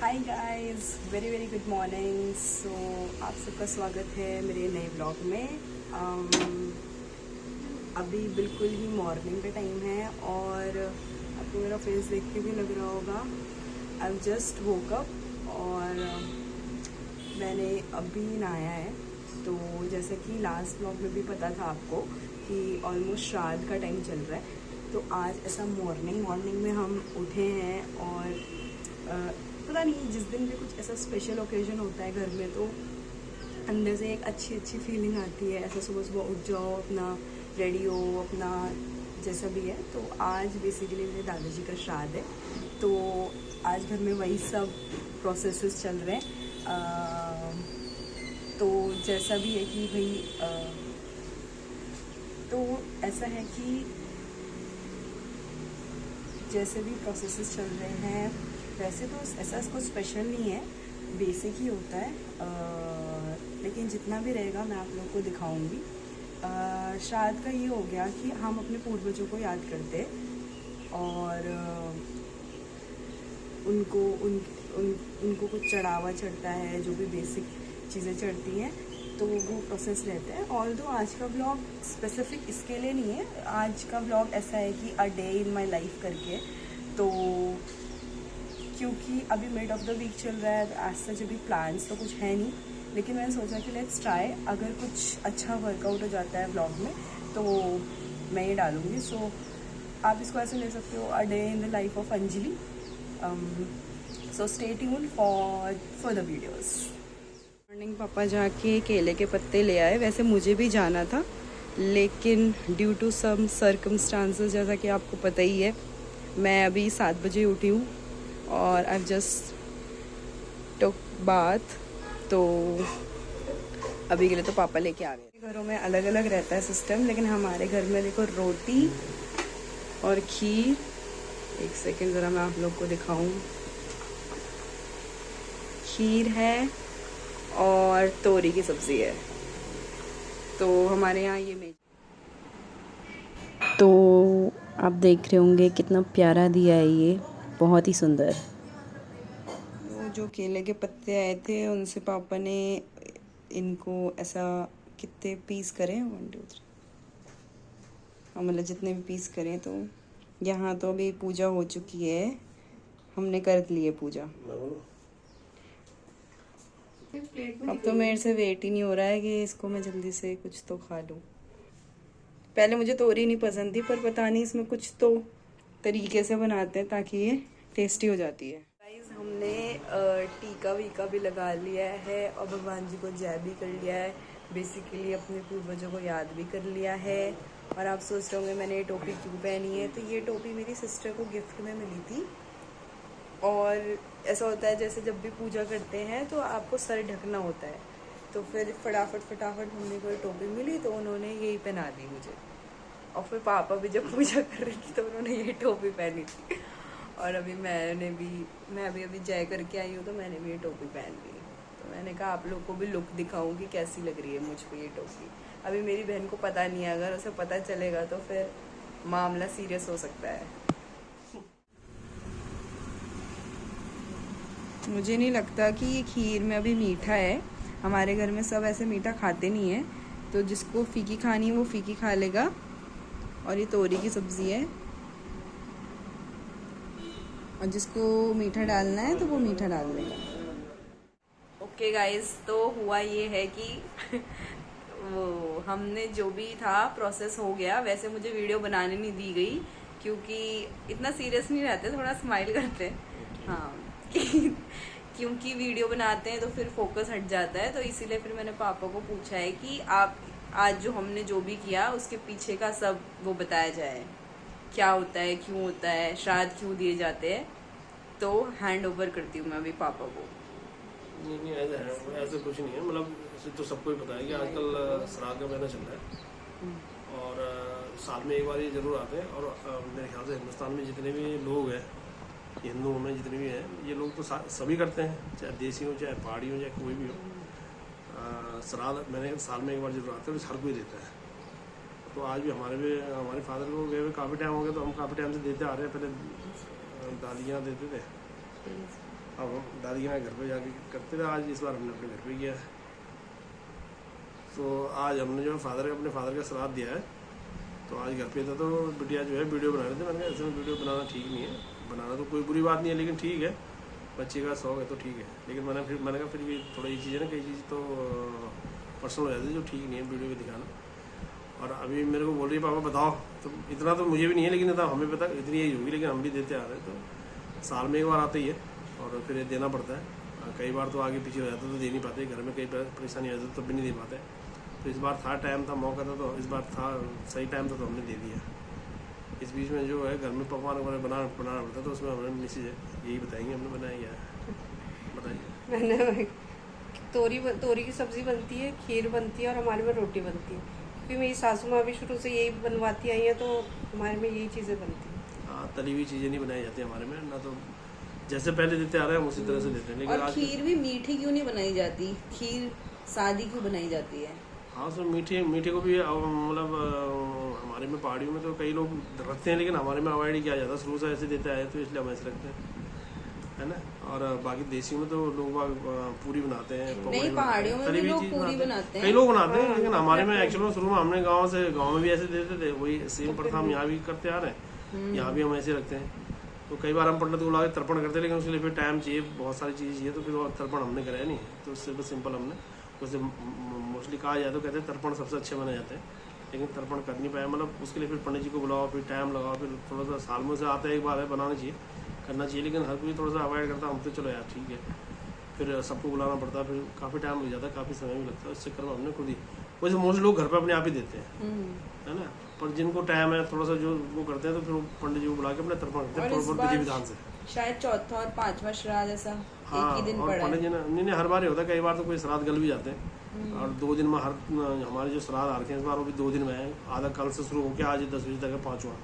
हाय guys, very very good morning. So आप सबका स्वागत है मेरे नए ब्लॉग में। अभी बिल्कुल ही मॉर्निंग का टाइम है और आपको मेरा फेस देख के भी लग रहा होगा आई जस्ट वोक अप और मैंने अभी नहाया है। तो जैसे कि लास्ट ब्लॉग में भी पता था आपको कि ऑलमोस्ट श्राद्ध का टाइम चल रहा है, तो आज ऐसा मॉर्निंग में हम उठे हैं और पता नहीं जिस दिन भी कुछ ऐसा स्पेशल ओकेजन होता है घर में तो अंदर से एक अच्छी फीलिंग आती है। ऐसा सुबह सुबह उठ जाओ, अपना रेडी हो, अपना जैसा भी है। तो आज बेसिकली मेरे दादाजी का श्राद्ध है, तो आज घर में वही सब प्रोसेसेस चल रहे हैं। तो जैसा भी है कि भाई तो ऐसा है कि जैसे भी प्रोसेसेस चल रहे हैं वैसे तो ऐसा कुछ स्पेशल नहीं है, बेसिक ही होता है। लेकिन जितना भी रहेगा मैं आप लोगों को दिखाऊंगी। श्राद्ध का ये हो गया कि हम अपने पूर्वजों को याद करते हैं और उनको कुछ चढ़ावा चढ़ता है, जो भी बेसिक चीज़ें चढ़ती हैं, तो वो प्रोसेस रहता है। ऑल्दो आज का ब्लॉग स्पेसिफिक इसके लिए नहीं है, आज का ब्लॉग ऐसा है कि a day in my life करके। तो क्योंकि अभी मिड ऑफ द वीक चल रहा है तो आज सच अभी प्लान्स तो कुछ है नहीं, लेकिन मैंने सोचा कि लेट्स ट्राई, अगर कुछ अच्छा वर्कआउट हो जाता है ब्लॉग में तो मैं ये डालूँगी। सो आप इसको ऐसे ले सकते हो, a day in the life of Anjali. So stay tuned for the videos. Morning पापा जाके केले के पत्ते ले आए। वैसे मुझे भी जाना था, लेकिन ड्यू टू सम सर्कमस्टांसेस, जैसा कि आपको पता ही है, मैं अभी 7 बजे उठी हूँ और आई जस्ट टुक बाथ। तो अभी के लिए तो पापा लेके आ गए। घरों में अलग अलग रहता है सिस्टम, लेकिन हमारे घर में देखो रोटी और खीर। एक सेकेंड ज़रा मैं आप लोग को दिखाऊं। खीर है और तोरी की सब्ज़ी है। तो हमारे यहाँ ये मेज, तो आप देख रहे होंगे कितना प्यारा दिया है, ये बहुत ही सुंदर। वो जो केले के पत्ते आए थे उनसे पापा ने इनको ऐसा कितने पीस करें, 1 2 3, हाँ मतलब जितने भी पीस करें। तो यहाँ तो अभी पूजा हो चुकी है, हमने कर ली है पूजा। अब तो मेरे से वेट ही नहीं हो रहा है कि इसको मैं जल्दी से कुछ तो खा लूँ। पहले मुझे तोरी नहीं पसंद थी, पर पता नहीं इसमें कुछ तो तरीके से बनाते हैं ताकि ये टेस्टी हो जाती है। गाइस, हमने टीका वीका भी लगा लिया है और भगवान जी को जय भी कर लिया है। बेसिकली अपने पूर्वजों को याद भी कर लिया है। और आप सोच रहे होंगे मैंने ये टोपी क्यों पहनी है, तो ये टोपी मेरी सिस्टर को गिफ्ट में मिली थी। और ऐसा होता है जैसे जब भी पूजा करते हैं तो आपको सर ढकना होता है, तो फिर फटाफट मम्मी को ये टोपी मिली तो उन्होंने यही पहना दी मुझे। और फिर पापा भी जब पूजा कर रही थी तो उन्होंने ये टोपी पहनी थी। और अभी मैं अभी जय करके आई हूँ तो मैंने भी ये टोपी पहन ली। तो मैंने कहा आप लोग को भी लुक दिखाऊं कि कैसी लग रही है मुझ को ये टोपी। अभी मेरी बहन को पता नहीं है, अगर उसे पता चलेगा तो फिर मामला सीरियस हो सकता है। मुझे नहीं लगता कि ये खीर में अभी मीठा है। हमारे घर में सब ऐसे मीठा खाते नहीं है, तो जिसको फीकी खानी है वो फीकी खा लेगा। और ये तोरी की सब्ज़ी है, और जिसको मीठा डालना है तो वो मीठा डाल लेगा। ओके गाइस, तो हुआ ये है कि वो हमने जो भी था प्रोसेस हो गया। वैसे मुझे वीडियो बनाने नहीं दी गई क्योंकि इतना सीरियस नहीं रहते, थोड़ा स्माइल करते हैं। हाँ क्योंकि वीडियो बनाते हैं तो फिर फोकस हट जाता है, तो इसीलिए फिर मैंने पापा को पूछा है कि आप आज जो हमने जो भी किया उसके पीछे का सब वो बताया जाए, क्या होता है, क्यों होता है, श्राद्ध क्यों दिए जाते हैं। तो हैंड ओवर करती हूँ मैं अभी पापा को। नहीं ऐसे कुछ नहीं है, मतलब तो सबको ही पता है कि आजकल श्राद्ध का महीना चल रहा है और साल में एक बार ये जरूर आते हैं। और मेरे ख्याल से हिंदुस्तान में जितने भी लोग हैं, हिंदुओं में जितने भी हैं, ये लोग तो सभी करते हैं, चाहे देसी हो, चाहे पहाड़ी हो, चाहे कोई भी हो। श्राद्ध मैंने साल में एक बार जरूर आते हैं, हर कोई देता है। तो आज भी हमारे फादर को गए हुए काफ़ी टाइम हो गया, तो हम काफ़ी टाइम से देते आ रहे हैं। पहले दादियाँ देते थे, अब दादी के यहाँ घर पे जाके करते थे, आज इस बार हमने अपने घर पे किया है। तो आज हमने जो अपने फादर का श्राद्ध दिया है, तो आज घर पे था, तो बिटिया जो है वीडियो बना रहे थे। मैंने कहा ऐसे में वीडियो बनाना ठीक नहीं है, बनाना तो कोई बुरी बात नहीं है, लेकिन ठीक है, बच्चे का शौक है तो ठीक है। लेकिन मैंने कहा फिर भी थोड़ा ये चीज़ है ना, कई चीज़ तो पर्सनल हो जाती है जो ठीक नहीं है वीडियो में दिखाना। और अभी मेरे को बोल रही है पापा बताओ, तो इतना तो मुझे भी नहीं है, लेकिन इतना हमें पता इतनी यही होगी, लेकिन हम भी देते आ रहे हैं। तो साल में एक बार आते ही है और फिर ये देना पड़ता है। कई बार तो आगे पीछे हो जाता है तो दे नहीं पाते, घर में कई परेशानी आ जाती है तब भी नहीं दे पाते। तो इस बार था, टाइम था, मौका था, तो इस बार था, सही टाइम था, तो हमने दे दिया। इस बीच में जो है घर में पकवान वगैरह बनाना पड़ता है, तो उसमें हमने मिसेज यही बताएंगे हमने बनाया क्या है, बताइए। मैंने तोरी की सब्जी बनती है, खीर बनती है और हमारे में रोटी बनती है, क्योंकि मेरी सासू माँ भी शुरू से यही बनवाती आई है, तो हमारे में यही चीज़ें बनती हैं। हाँ, तली हुई चीज़ें नहीं बनाई जाती हमारे में ना, तो जैसे पहले देते आ रहे हैं उसी तरह से देते हैं। लेकिन और खीर भी मीठी क्यों नहीं बनाई जाती? खीर सादी क्यों बनाई जाती है? हाँ, सो मीठे को भी मतलब हमारे में पहाड़ियों में तो कई लोग रखते हैं, लेकिन हमारे में अवॉइड ही किया जाता है, शुरू से ऐसे देते आए तो इसलिए हम ऐसे रखते हैं, है ना। और बाकी देसी में तो लोग पूरी बनाते हैं, नहीं, पहाड़ियों में भी लोग पूरी बनाते हैं, कई लोग बनाते हैं, लेकिन हमारे में एक्चुअली शुरू में हमने गाँव में भी ऐसे देते थे, वही सेम प्रथा हम यहाँ भी करते आ रहे हैं, यहाँ भी हम ऐसे रखते हैं। तो कई बार हम पंडित को बुला के तर्पण करते हैं, लेकिन उसके लिए फिर टाइम चाहिए, बहुत सारी चीज़ें चाहिए, तो फिर वो तर्पण हमने कराया नहीं, तो उससे बस सिंपल हमने उससे मोस्टली कहा जाए तो कहते हैं तर्पण सबसे अच्छे बने जाते हैं, लेकिन तर्पण कर नहीं पाया, मतलब उसके लिए फिर पंडित जी को बुलाओ, फिर टाइम लगाओ, फिर थोड़ा सा साल में से आता है एक बार है, बनाना चाहिए, करना चाहिए, लेकिन हर कोई थोड़ा सा अवॉइड करता है। हम तो चलो यार ठीक है, फिर सबको बुलाना पड़ता है, फिर काफ़ी टाइम लग जाता है, काफ़ी समय भी लगता है, इस चक्कर में हमने खुद ही, वैसे मोस्ट लोग घर पर अपने आप ही देते हैं, है ना। पर जिनको टाइम है थोड़ा सा जो वो करते हैं, तो फिर पंडित जी को बुला के अपने तर्पण करते हैं विधि विधान से। शायद चौथा और पांचवा श्राद्ध ऐसा हाँ, एक ही दिन और पड़ा पंडित जी ने नहीं हर बार ही होता है, कई बार तो कोई श्राद्ध गल भी जाते हैं, और 2 दिन में हमारे जो श्राद्ध आ रखे हैं इस बार वो भी 2 दिन में है। आधा कल से शुरू होकर आज 10 बजे तक है, 5वां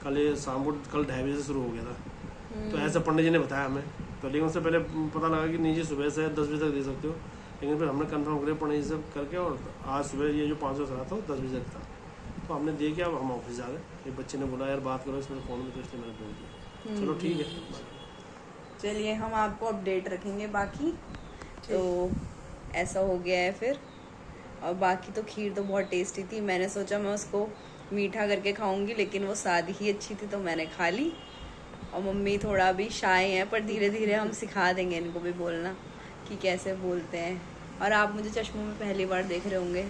कल ये शाम को, कल 2:30 बजे से शुरू हो गया था। तो ऐसा पंडित जी ने बताया हमें, तो लेकिन उससे पहले पता लगा कि नहीं जी सुबह से 10 बजे तक दे सकते हो, लेकिन फिर हमने कंफर्म कर पंडित जी से करके, और आज सुबह ये जो 5वां श्राद्ध था 10 बजे तक था, तो हमने दे के अब हम ऑफिस जा रहे। एक बच्चे ने बोला यार बात करो इसमें फ़ोन में, तो इसलिए मैंने बोल दिया, चलो ठीक है। चलिए हम आपको अपडेट रखेंगे बाकी। तो ऐसा हो गया है फिर, और बाकी तो खीर तो बहुत टेस्टी थी, मैंने सोचा मैं उसको मीठा करके खाऊंगी, लेकिन वो सादी ही अच्छी थी तो मैंने खा ली। और मम्मी थोड़ा भी शाय हैं, पर धीरे धीरे हम सिखा देंगे इनको भी बोलना कि कैसे बोलते हैं। और आप मुझे चश्मों में पहली बार देख रहे होंगे,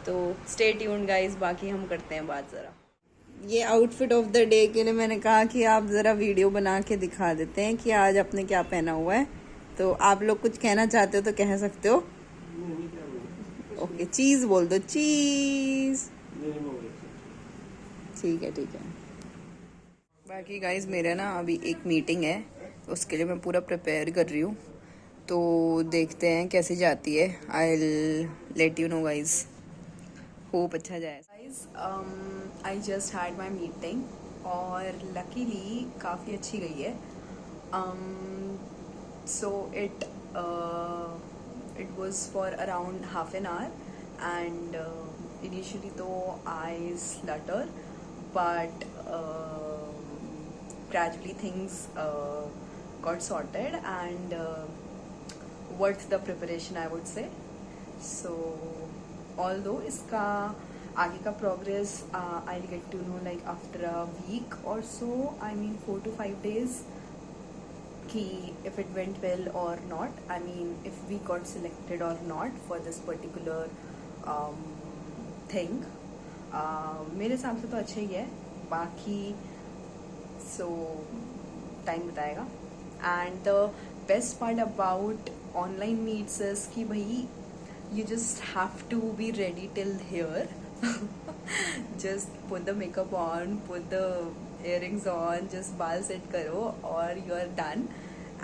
तो स्टे ट्यून्ड गाइस, बाकी हम करते हैं बात ज़रा। ये आउटफिट ऑफ द डे के लिए मैंने कहा कि आप ज़रा वीडियो बना के दिखा देते हैं कि आज आपने क्या पहना हुआ है। तो आप लोग कुछ कहना चाहते हो तो कह सकते हो। ओके, चीज़ बोल दो, चीज़। ठीक है ठीक है। बाकी गाइज मेरा ना अभी एक मीटिंग है, उसके लिए मैं पूरा प्रिपेयर कर रही हूँ, तो देखते हैं कैसे जाती है। I let you know guys, hope अच्छा जाए। Guys I just had my meeting और लकीली काफ़ी अच्छी गई है। So it was for around half an hour and initially तो I stutter but gradually things got sorted and worth the preparation I would say. So although iska aage ka progress I'll get to know like after a week or so, I mean 4 to 5 days, ki if it went well or not, I mean if we got selected or not for this particular thing. मेरे हिसाब से तो अच्छा ही है, बाकी so time बताएगा। And the best part about online meets is कि भाई you just have to be ready till here. Just put the makeup on, put the earrings on, just बाल set करो और you are done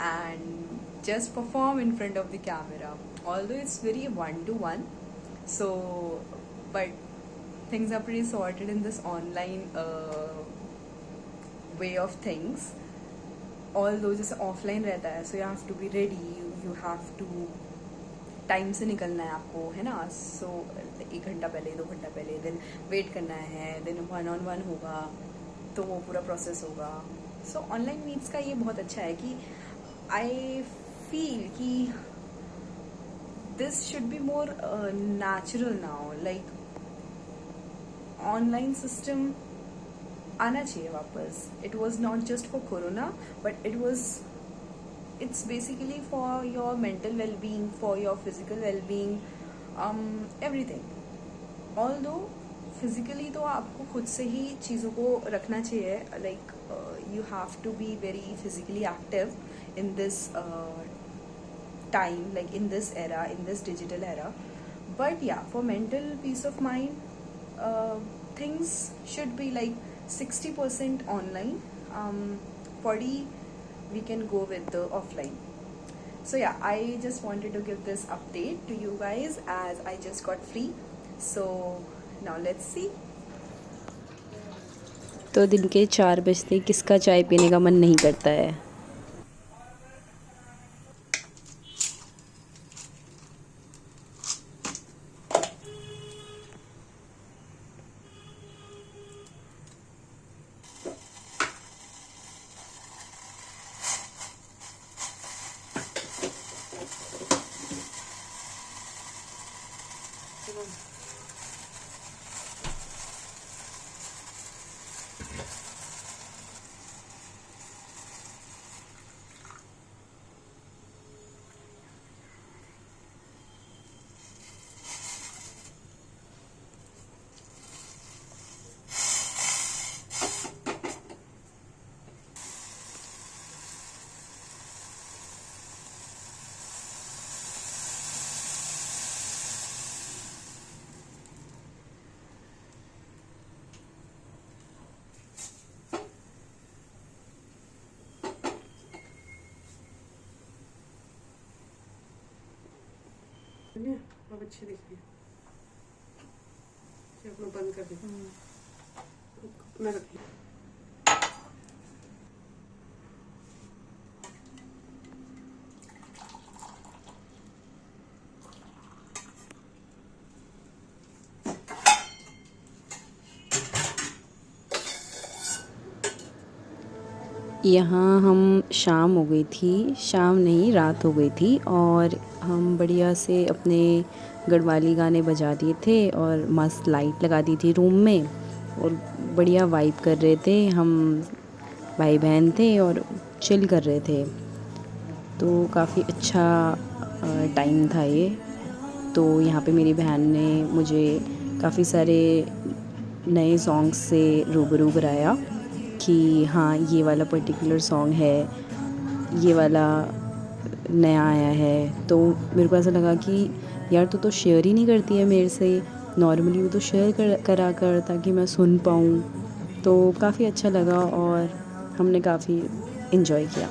and just perform in front of the camera. Although it's very 1-to-1, so but things are pretty sorted in this online way of things. Although जैसे offline रहता है, so you have to be ready, you have to time से निकलना है आपको, है ना। सो 1 घंटा पहले, 2 घंटा पहले, देन वेट करना है, देन 1-on-1 होगा, तो वो पूरा प्रोसेस होगा। सो ऑनलाइन मीट्स का ये बहुत अच्छा है कि आई feel कि this should be more natural now. Like online system आना चाहिए वापस. It was not just for corona, but it's basically for your mental well-being, for your physical well-being, everything. Although physically तो आपको खुद से ही चीज़ों को रखना चाहिए. Like you have to be very physically active in this time, like in this era, in this digital era. But yeah, for mental peace of mind, things should be like 60% online, 40 we can go with the offline. So yeah, I just wanted to give this update to you guys as I just got free. So now let's see. तो दिन के 4 बजते किसका चाय पीने का मन नहीं करता है। अब अच्छी दिख रही है। अपना बंद कर देते मैं रख यहाँ हम शाम हो गई थी, शाम नहीं रात हो गई थी और हम बढ़िया से अपने गढ़वाली गाने बजा दिए थे और मस्त लाइट लगा दी थी रूम में और बढ़िया वाइब कर रहे थे। हम भाई बहन थे और चिल कर रहे थे, तो काफ़ी अच्छा टाइम था ये। तो यहाँ पे मेरी बहन ने मुझे काफ़ी सारे नए सॉन्ग्स से रूबरू कराया कि हाँ ये वाला पर्टिकुलर सॉन्ग है, ये वाला नया आया है। तो मेरे को ऐसा लगा कि यार तो शेयर ही नहीं करती है मेरे से, नॉर्मली वो तो शेयर करा कर ताकि मैं सुन पाऊँ। तो काफ़ी अच्छा लगा और हमने काफ़ी इन्जॉय किया।